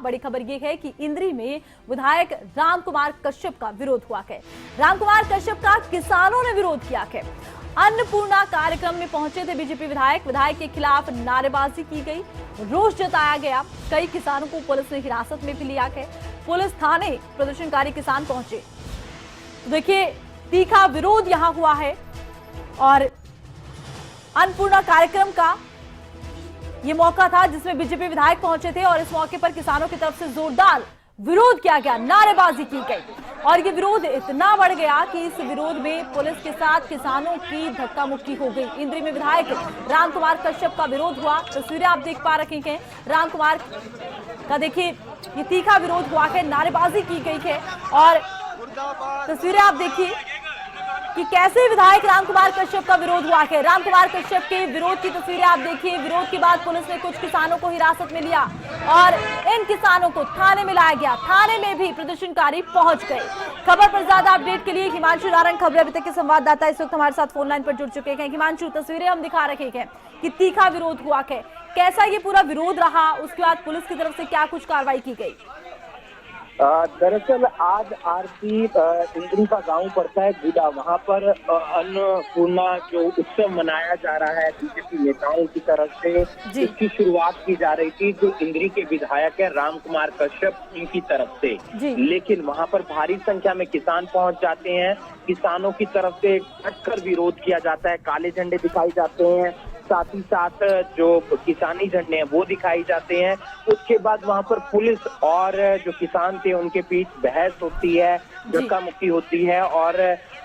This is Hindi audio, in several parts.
बड़ी खबर ये है कि इंद्री में विधायक रामकुमार कश्यप का विरोध हुआ है। रामकुमार कश्यप का किसानों ने विरोध किया है। अन्नपूर्णा कार्यक्रम में पहुंचे थे बीजेपी विधायक के खिलाफ नारेबाजी की गई, रोष जताया गया। कई किसानों को पुलिस ने हिरासत में भी लिया है। पुलिस थाने प्रदर्शनकारी किसान पहुंचे। देखिए, तीखा विरोध यहां हुआ है और अन्नपूर्णा कार्यक्रम का ये मौका था जिसमें बीजेपी विधायक पहुंचे थे और इस मौके पर किसानों की तरफ से जोरदार विरोध किया गया, नारेबाजी की गई और ये विरोध इतना बढ़ गया कि इस विरोध में पुलिस के साथ किसानों की धक्का मुक्की हो गई। इंद्री में विधायक रामकुमार कश्यप का विरोध हुआ। तस्वीरें आप देख पा रहे हैं रामकुमार का। देखिए, ये तीखा विरोध हुआ है, नारेबाजी की गई है और तस्वीरें आप देखिए कि कैसे विधायक रामकुमार कश्यप का विरोध हुआ है। रामकुमार कश्यप के विरोध की तस्वीरें आप देखिए। विरोध के बाद पुलिस ने कुछ किसानों को हिरासत में लिया और इन किसानों को थाने में लाया गया। थाने में भी प्रदर्शनकारी पहुंच गए। खबर पर ज्यादा अपडेट के लिए हिमांशु नारंग, खबर अभी तक के संवाददाता, इस वक्त हमारे साथ फोन लाइन पर जुड़ चुके हैं। हिमांशु, तस्वीरें हम दिखा रहे हैं कि तीखा विरोध हुआ है, कैसा ये पूरा विरोध रहा, उसके बाद पुलिस की तरफ से क्या कुछ कार्रवाई की गई? दरअसल आज आरती इंद्री का गांव पड़ता है गुडा, वहां पर अन्नपूर्णा जो उत्सव मनाया जा रहा है बीजेपी नेताओं की तरफ से, इसकी शुरुआत की जा रही थी जो इंद्री के विधायक है रामकुमार कश्यप, उनकी तरफ से। लेकिन वहां पर भारी संख्या में किसान पहुंच जाते हैं। किसानों की तरफ से डटकर विरोध किया जाता है, काले झंडे दिखाई जाते हैं, साथ ही साथ जो किसानी झंडे हैं वो दिखाई जाते हैं। उसके बाद वहां पर पुलिस और जो किसान थे उनके बीच बहस होती है, धक्का मुक्की होती है और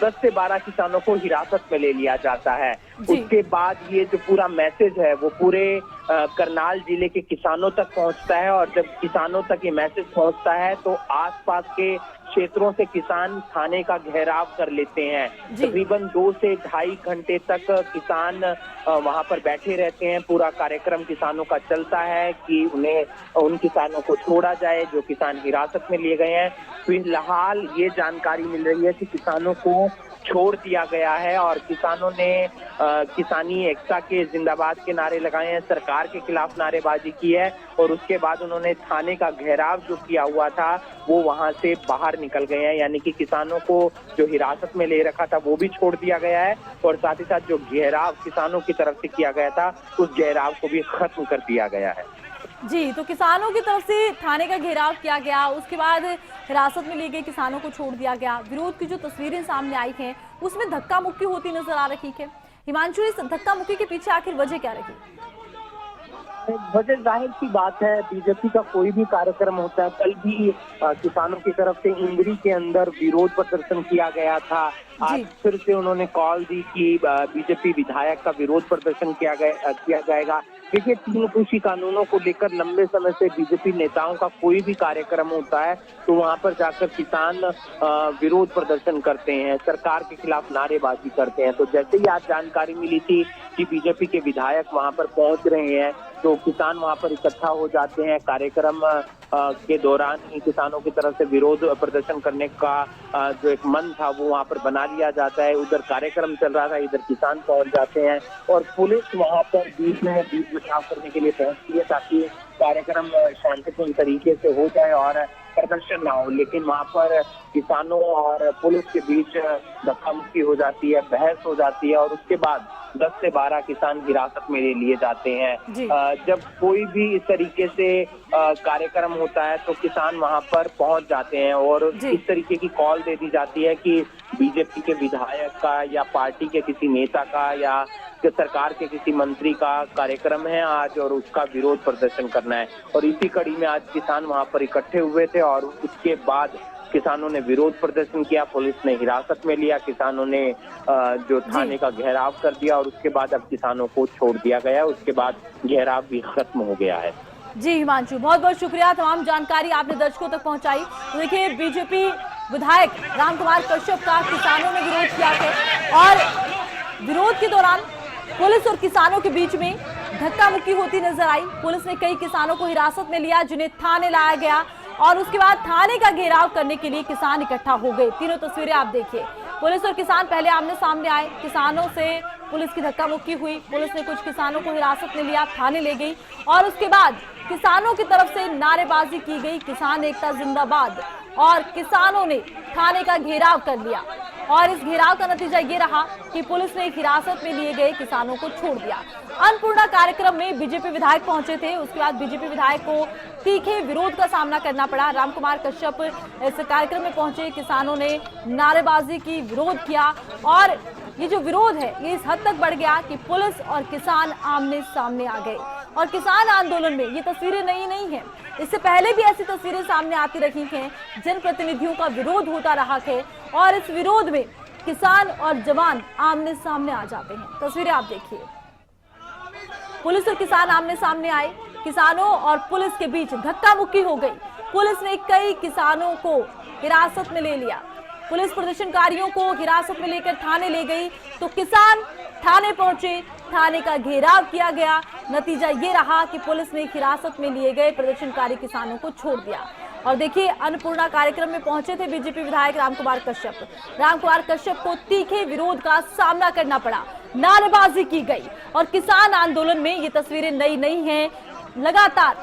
10 से 12 किसानों को हिरासत में ले लिया जाता है। उसके बाद ये जो पूरा मैसेज है वो पूरे करनाल जिले के किसानों तक पहुंचता है और जब किसानों तक ये मैसेज पहुंचता है तो आसपास के क्षेत्रों से किसान थाने का घेराव कर लेते हैं। तकरीबन 2 से ढाई घंटे तक किसान वहां पर बैठे रहते हैं। पूरा कार्यक्रम किसानों का चलता है कि उन्हें उन किसानों को छोड़ा जाए जो किसान हिरासत में लिए गए हैं। फिलहाल ये जानकारी मिल रही है कि किसानों को छोड़ दिया गया है और किसानों ने किसानी एकता के जिंदाबाद के नारे लगाए हैं, सरकार के खिलाफ नारेबाजी की है और उसके बाद उन्होंने थाने का घेराव जो किया हुआ था वो वहां से बाहर निकल गए हैं। यानी कि किसानों को जो हिरासत में ले रखा था वो भी छोड़ दिया गया है और साथ ही साथ जो घेराव किसानों की तरफ से किया गया था उस घेराव को भी खत्म कर दिया गया है। जी, तो किसानों की तरफ से थाने का घेराव किया गया, उसके बाद हिरासत में लिए गए किसानों को छोड़ दिया गया। विरोध की जो तस्वीरें सामने आई हैं उसमें धक्का मुक्की होती नजर आ रही है। हिमांशु, इस धक्का मुक्की के पीछे आखिर वजह क्या रही? वजह जाहिर सी बात है, बीजेपी का कोई भी कार्यक्रम होता है, कल भी किसानों की तरफ से इंद्री के अंदर विरोध प्रदर्शन किया गया था। आज फिर से उन्होंने कॉल दी कि बीजेपी विधायक का विरोध प्रदर्शन किया जाएगा। देखिए, 3 कृषि कानूनों को लेकर लंबे समय से बीजेपी नेताओं का कोई भी कार्यक्रम होता है तो वहां पर जाकर किसान विरोध प्रदर्शन करते हैं, सरकार के खिलाफ नारेबाजी करते हैं। तो जैसे ही आज जानकारी मिली थी कि बीजेपी के विधायक वहां पर पहुंच रहे हैं तो किसान वहां पर इकट्ठा हो जाते हैं। कार्यक्रम के दौरान ही किसानों की तरफ से विरोध प्रदर्शन करने का जो एक मन था वो वहां पर बना लिया जाता है। उधर कार्यक्रम चल रहा था, इधर किसान पहुंच जाते हैं और पुलिस वहां पर बीच में बीच बचाव करने के लिए पहुंचती है ताकि कार्यक्रम शांतिपूर्ण तरीके से हो जाए और प्रदर्शन ना हो। लेकिन वहां पर किसानों और पुलिस के बीच धक्का मुक्की हो जाती है, बहस हो जाती है और उसके बाद 10 से 12 किसान हिरासत में ले लिए जाते हैं। जब कोई भी इस तरीके से कार्यक्रम होता है तो किसान वहां पर पहुंच जाते हैं और इस तरीके की कॉल दे दी जाती है कि बीजेपी के विधायक का या पार्टी के किसी नेता का या सरकार के किसी मंत्री का कार्यक्रम है आज और उसका विरोध प्रदर्शन करना है। और इसी कड़ी में आज किसान वहां पर इकट्ठे हुए थे और उसके बाद किसानों ने विरोध प्रदर्शन किया, पुलिस ने हिरासत में लिया, किसानों ने जो थाने का घेराव कर दिया और उसके बाद अब किसानों को छोड़ दिया गया। उसके बाद घेराव भी खत्म हो गया है। जी हिमांशु, बहुत बहुत शुक्रिया, तमाम जानकारी आपने दर्शकों तक पहुंचाई। तो देखिए, बीजेपी विधायक रामकुमार कश्यप का किसानों ने विरोध किया है और विरोध के दौरान पुलिस और किसानों के बीच में धक्का मुक्की होती नजर आई। पुलिस ने कई किसानों को हिरासत में लिया जिन्हें थाने लाया गया और उसके बाद थाने का घेराव करने के लिए किसान इकट्ठा हो गए। तीनों तस्वीरें आप देखिए, पुलिस और किसान पहले आमने सामने आए, किसानों से पुलिस की धक्का मुक्की हुई, पुलिस ने कुछ किसानों को हिरासत में लिया, थाने ले गई और उसके बाद किसानों की तरफ से नारेबाजी की गई, किसान एकता जिंदाबाद, और किसानों ने थाने का घेराव कर लिया। और इस घेराव का नतीजा ये रहा कि पुलिस ने हिरासत में लिए गए किसानों को छोड़ दिया। अन्नपूर्णा कार्यक्रम में बीजेपी विधायक पहुंचे थे, उसके बाद बीजेपी विधायक को तीखे विरोध का सामना करना पड़ा। रामकुमार कश्यप इस कार्यक्रम में पहुंचे, किसानों ने नारेबाजी की, विरोध किया, और ये जो विरोध है ये इस हद तक बढ़ गया कि पुलिस और किसान आमने सामने आ गए। और किसान आंदोलन में ये तस्वीरें नई नहीं है, इससे पहले भी ऐसी तस्वीरें सामने आती रही हैं, जनप्रतिनिधियों का विरोध होता रहा है, और इस विरोध में किसान और जवान आमने सामने आ जाते हैं। तस्वीरें आप देखिए, पुलिस और किसान आमने सामने आए, किसानों और पुलिस के बीच धक्का मुक्की हो गई। पुलिस ने कई किसानों को हिरासत में ले लिया, पुलिस प्रदर्शनकारियों को हिरासत में लेकर थाने ले गई, तो किसान थाने पहुंचे, थाने का घेराव किया गया। नतीजा ये रहा कि पुलिस ने हिरासत में लिए गए प्रदर्शनकारी किसानों को छोड़ दिया। और देखिए, अन्नपूर्णा कार्यक्रम में पहुंचे थे बीजेपी विधायक रामकुमार कश्यप। रामकुमार कश्यप को तीखे विरोध का सामना करना पड़ा, नारेबाजी की गई, और किसान आंदोलन में ये तस्वीरें नई नहीं हैं। लगातार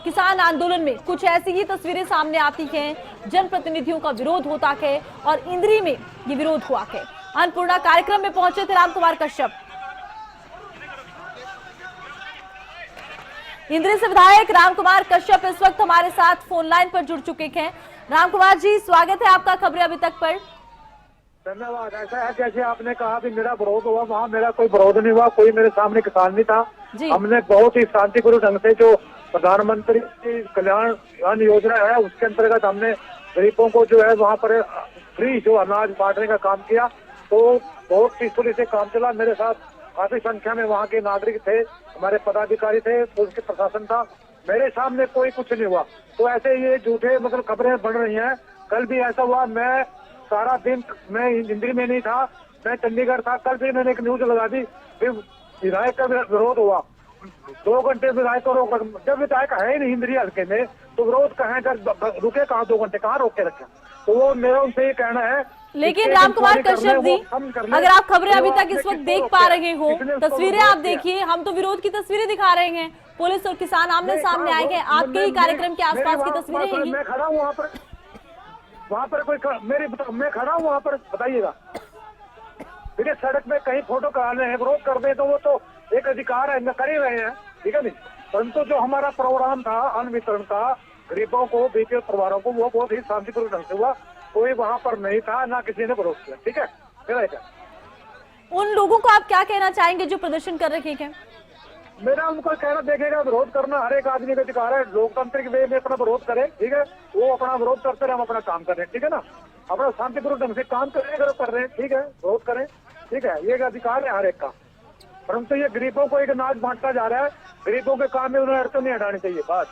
किसान आंदोलन में कुछ ऐसी ही तस्वीरें सामने आती हैं, जनप्रतिनिधियों का विरोध होता है, और इंद्री में ये विरोध हुआ है। अन्नपूर्णा कार्यक्रम में पहुंचे थे रामकुमार कश्यप। इंद्री से विधायक रामकुमार कश्यप इस वक्त हमारे साथ फोन लाइन पर जुड़ चुके हैं। रामकुमार जी, स्वागत है आपका खबरें अभी तक पर। धन्यवाद। ऐसा है, जैसे आपने कहा कि मेरा विरोध हुआ, वहाँ मेरा कोई विरोध नहीं हुआ, कोई मेरे सामने किसान नहीं था। हमने बहुत ही शांतिपूर्ण ढंग से जो प्रधानमंत्री कल्याण अन्न योजना है उसके अंतर्गत हमने गरीबों को जो है वहाँ पर फ्री जो अनाज बांटने का काम किया, तो बहुत पीसफुली से काम चला। मेरे साथ काफी संख्या में वहाँ के नागरिक थे, हमारे पदाधिकारी थे, पुलिस के प्रशासन था, मेरे सामने कोई कुछ नहीं हुआ। तो ऐसे ये झूठे मतलब खबरें बढ़ रही हैं। कल भी ऐसा हुआ, मैं सारा दिन मैं इंद्री में नहीं था, मैं चंडीगढ़ था। कल भी मैंने एक न्यूज लगा दी, फिर विधायक का विरोध हुआ, 2 घंटे विधायक को रोक। जब विधायक है ही नहीं इंद्री हल्के में, तो विरोध कहाँ कर रुके, कहाँ 2 घंटे कहाँ रोक के रखे। तो वो मेरा उनसे ये कहना है। लेकिन रामकुमार कश्यप जी, अगर आप खबरें अभी तक इस वक्त देख पा रहे हो, तस्वीरें आप देखिए, हम तो विरोध की तस्वीरें दिखा रहे हैं, पुलिस और किसान आमने सामने आए हैं, आपके ही कार्यक्रम के आसपास की तस्वीरें हैं। मैं खड़ा हूँ वहाँ पर कोई मैं खड़ा हूँ वहाँ पर, बताइएगा। देखिए, सड़क में कहीं फोटो कराने हैं, विरोध कर दे तो वो तो एक अधिकार है, कर ही रहे हैं, ठीक है नहीं। परंतु जो हमारा प्रोग्राम था अन्न वितरण का गरीबों को, बीपीएल परिवारों को, वो बहुत ही शांतिपूर्ण ढंग से हुआ, कोई वहाँ पर नहीं था, ना किसी ने विरोध किया, ठीक है। मेरा उन लोगों को आप क्या कहना चाहेंगे जो प्रदर्शन कर रहे हैं? मेरा उनको कहना, देखेगा, विरोध करना हर एक आदमी का अधिकार है, लोकतांत्रिक वे में अपना विरोध करे, ठीक है। वो अपना विरोध करते रहे, हम अपना काम कर रहे हैं, ठीक है ना। अपना शांतिपूर्ण ढंग से काम कर रहे हैं, ठीक है, विरोध करें, ठीक है, ये अधिकार है हर एक का। परंतु ये गरीबों को एक अनाज बांटता जा रहा है, गरीबों के काम में उन्हें अड़चन नहीं हटानी चाहिए बात।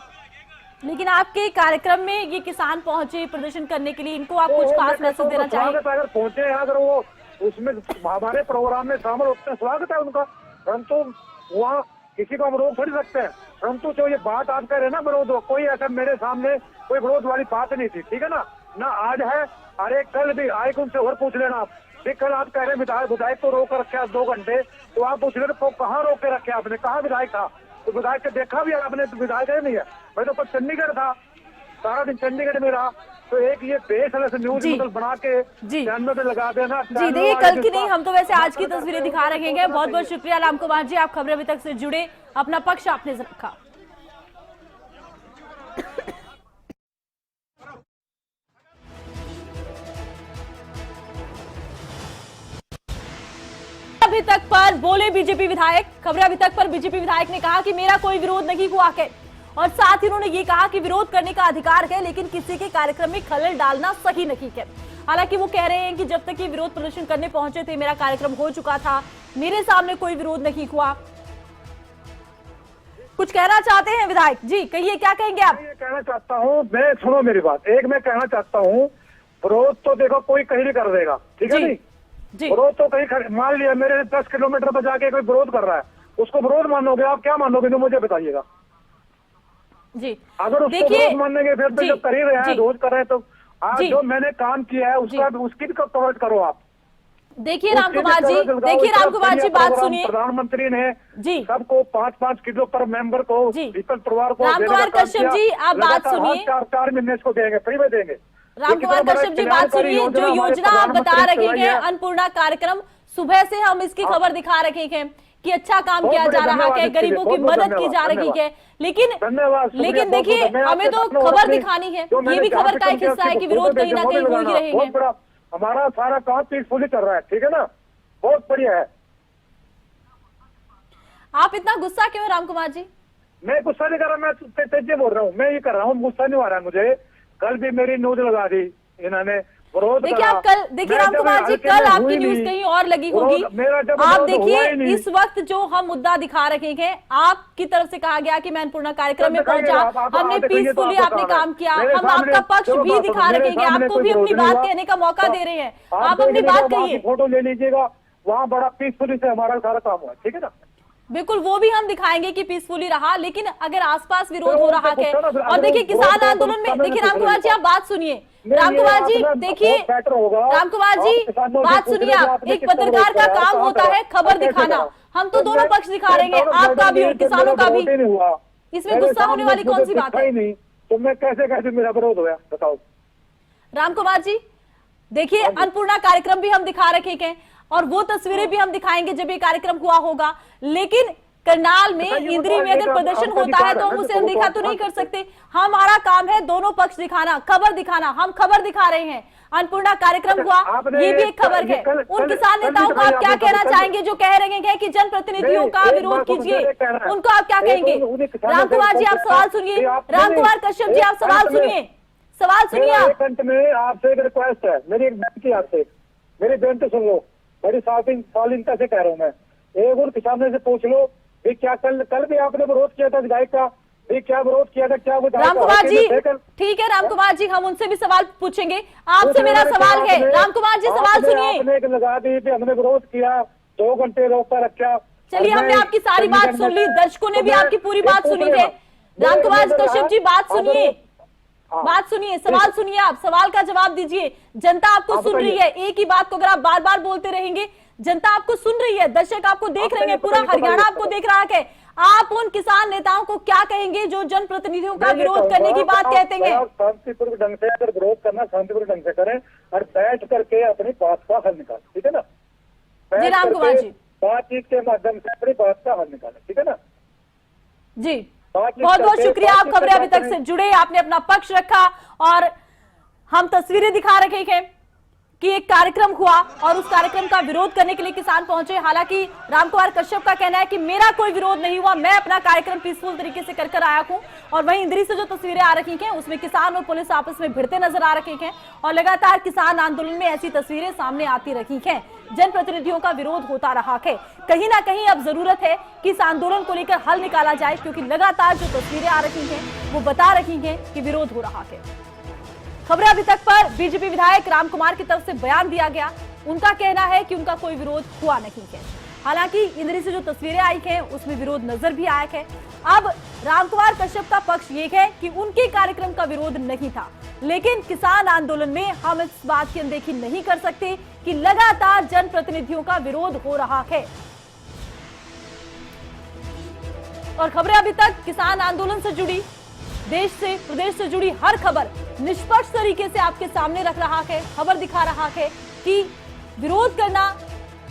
लेकिन आपके कार्यक्रम में ये किसान पहुंचे प्रदर्शन करने के लिए, इनको आप कुछ खास मैसेज देना चाहेंगे? अगर पहुंचे हैं, अगर वो उसमें हमारे प्रोग्राम में शामिल होते हैं, स्वागत है उनका। परंतु वहाँ किसी को हम रोक थोड़ी सकते हैं। परंतु जो ये बात आप कह रहे हैं ना विरोध, कोई ऐसा मेरे सामने कोई विरोध वाली बात नहीं थी, ठीक है ना आज है। अरे कल भी आए, उनसे और पूछ लेना आप। कल आप कह रहे हैं विधायक को रोक रखे 2 घंटे, तो आप पूछ लेना कहाँ रोक के रखे आपने, कहाँ विधायक था? तो विधायक को देखा भी आपने, तो विधायक नहीं है। मैं तो चंडीगढ़ था, सारा दिन चंडीगढ़ में रहा। तो एक ये बेसलस न्यूज मतलब बना के चैनल पे लगा देना। जी देखिए, कल की नहीं, हम तो वैसे आज की तस्वीरें दिखा रहे हैं। बहुत बहुत शुक्रिया रामकुमार जी, आप खबरें अभी तक से जुड़े, अपना पक्ष आपने रखा। अभी तक पर बोले बीजेपी विधायक, खबरें अभी तक पर बीजेपी विधायक ने कहा कि मेरा कोई विरोध नहीं हुआ है, और साथ ही उन्होंने ये कहा कि विरोध करने का अधिकार है, लेकिन किसी के कार्यक्रम में खलल डालना सही नहीं है। हालांकि वो कह रहे हैं कि जब तक ये विरोध प्रदर्शन करने पहुंचे थे, मेरा कार्यक्रम हो चुका था, मेरे सामने कोई विरोध नहीं हुआ। कुछ कहना चाहते हैं विधायक जी, कहिए, क्या कहेंगे आप? मैं कहना चाहता हूँ, मैं सुनो मेरी बात, मैं कहना चाहता हूँ, विरोध तो देखो कोई कहीं भी कर देगा, ठीक है नहीं। विरोध तो कहीं, मान लिया मेरे 10 किलोमीटर पर जाके कोई विरोध कर रहा है, उसको विरोध मानोगे आप? क्या मानोगे, तो मुझे बताइएगा जी। अगर उसको विरोध मानेंगे, फिर तो जो कर ही रहे हैं, रोज कर रहे हैं, तो आज जो मैंने काम किया है उसका उसकी भी कवरेज करो आप। देखिए रामकुमार जी बात सुनिए। प्रधानमंत्री ने जी सबको 5-5 किलो पर मेंबर को जी एकल परिवार को रामकुमार कश्यप जी आप बात सुनिए। 4 महीने इसको देंगे, फ्री में देंगे। रामकुमार कश्यप जी बात सुनिए। जो योजना आप बता रखे हैं अन्नपूर्णा कार्यक्रम, सुबह से हम इसकी खबर दिखा रखे हैं कि अच्छा काम किया जा रहा है, गरीबों की मदद की जा रही है, लेकिन देखिए हमें तो खबर दिखानी है, ये भी खबर का एक हिस्सा है कि विरोध कहीं ना कहीं हो ही रहे हैं। हमारा सारा काम पीसफुली चल रहा है, ठीक है ना, बहुत बढ़िया है। आप इतना गुस्सा क्यों रामकुमार जी? मैं गुस्सा नहीं कर रहा, मैं तेजी बोल रहा हूँ, मैं ये कर रहा हूँ, गुस्सा नहीं आ रहा है मुझे। कल भी मेरी न्यूज लगा दी इन्होंने, देखिए आप कल देखिए रामकुमार जी, कल आपकी न्यूज कहीं और लगी होगी। आप देखिए इस वक्त जो हम मुद्दा दिखा रहे हैं, आपकी तरफ से कहा गया कि मैं अन्नपूर्णा कार्यक्रम में पहुंचा, हमने पीसफुली आपने काम किया, हम आपका पक्ष भी दिखा रहे हैं, आपको भी अपनी बात कहने का मौका दे रहे हैं, आप अपनी बात कहिए। फोटो ले लीजिएगा, वहाँ बड़ा पीसफुली से हमारा सारा काम हुआ, ठीक है ना। बिल्कुल वो भी हम दिखाएंगे कि पीसफुली रहा, लेकिन अगर आसपास विरोध हो रहा है और देखिए किसान आंदोलन में, देखिए रामकुमार जी आप बात सुनिए। रामकुमार जी देखिए, रामकुमार जी बात सुनिए। आप एक पत्रकार का काम होता है खबर दिखाना, हम तो दोनों पक्ष दिखा रहे हैं, आपका भी और किसानों का भी। इसमें गुस्सा होने वाली कौन सी बात है? तो मैं कैसे मेरा विरोध हो गया बताओ? रामकुमार जी देखिए अन्नपूर्णा कार्यक्रम भी हम दिखा रखे हैं और वो तस्वीरें भी हम दिखाएंगे जब ये कार्यक्रम हुआ होगा, लेकिन करनाल में, इंद्री में अगर प्रदर्शन होता है तो हम उसे अनदेखा तो नहीं कर सकते। हमारा काम है दोनों पक्ष दिखाना, खबर दिखाना, हम खबर दिखा रहे हैं। अन्नपूर्णा कार्यक्रम हुआ, ये भी एक खबर है। उन किसान नेताओं को आप क्या कहना चाहेंगे जो कह रहे हैं कि जनप्रतिनिधियों का विरोध कीजिए, उनको आप क्या कहेंगे? रामकुमार जी आप सवाल सुनिए, रामकुमार कश्यप जी आप सवाल सुनिए, सवाल सुनिए। आपसे एक रिक्वेस्ट है, मेरी एक बेनती आपसे, मेरी बेनती सुन लो, बड़ी सालिनता से कह रहा हूँ मैं। एक और किसानों से पूछ लो भी क्या कल भी आपने विरोध किया था विधायक का, भी क्या विरोध किया था, क्या रामकुमार जी ठीक है रामकुमार जी, हम उनसे भी सवाल पूछेंगे। आपसे मेरा सवाल है रामकुमार जी, सवाल सुनिए। आपने लगा दी कि हमने विरोध किया, 2 घंटे रोक कर रखा। चलिए हमने आपकी सारी बात सुन ली, दर्शकों ने भी आपकी पूरी बात सुनी है। रामकुमार कश्यप जी बात सुनिए, बात सुनिए, सवाल सुनिए, आप सवाल का जवाब दीजिए। जनता आपको सुन रही है, एक ही बात को अगर आप बार बार बोलते रहेंगे, जनता आपको सुन रही है, दर्शक आपको देख रहे हैं, पूरा हरियाणा आपको देख रहा है। आप उन किसान नेताओं को क्या कहेंगे जो जनप्रतिनिधियों का विरोध करने की बात कहते हैं? शांतिपूर्वक ढंग से अगर विरोध करना शांतिपूर्वक ढंग से करें और बैठ करके अपनी बात का हल निकालें, ठीक है ना। जी रामकुमार जी बातचीत के माध्यम से अपनी बात का हल निकालें, ठीक है ना जी। बहुत बहुत शुक्रिया, आप खबरें अभी तक से जुड़े, आपने अपना पक्ष रखा और हम तस्वीरें दिखा रहे हैं कि एक कार्यक्रम हुआ और उस कार्यक्रम का विरोध करने के लिए किसान पहुंचे। हालांकि रामकुमार कश्यप का कहना है कि मेरा कोई विरोध नहीं हुआ, मैं अपना कार्यक्रम पीसफुल तरीके से कर आया हूं। और वहीं इंद्री से जो तस्वीरें आ रही हैं उसमें किसान और पुलिस आपस में भिड़ते नजर आ रहे हैं और लगातार किसान आंदोलन में ऐसी तस्वीरें सामने आती रही हैं। जनप्रतिनिधियों का विरोध होता रहा है। कहीं ना कहीं अब जरूरत है कि इस आंदोलन को लेकर हल निकाला जाए, क्योंकि लगातार जो तस्वीरें आ रही हैं वो बता रही हैं कि विरोध हो रहा है। खबरें अभी तक पर बीजेपी विधायक रामकुमार की तरफ से बयान दिया गया, उनका कहना है कि उनका कोई विरोध हुआ नहीं है। हालांकि इंद्री से जो तस्वीरें आई हैं उसमें विरोध नजर भी आया है। अब रामकुमार कश्यप का पक्ष ये है कि उनके कार्यक्रम का विरोध नहीं था, लेकिन किसान आंदोलन में हम इस बात की अनदेखी नहीं कर सकते कि लगातार जनप्रतिनिधियों का विरोध हो रहा है। और खबरें अभी तक किसान आंदोलन से जुड़ी, देश से प्रदेश से जुड़ी हर खबर निष्पक्ष तरीके से आपके सामने रख रहा है, खबर दिखा रहा है कि विरोध करना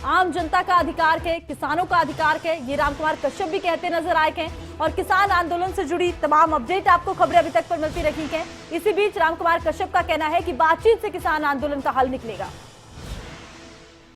आम जनता का अधिकार है, किसानों का अधिकार है। ये रामकुमार कश्यप भी कहते नजर आए हैं और किसान आंदोलन से जुड़ी तमाम अपडेट आपको खबरें अभी तक पर मिलती रही हैं। इसी बीच रामकुमार कश्यप का कहना है कि बातचीत से किसान आंदोलन का हल निकलेगा।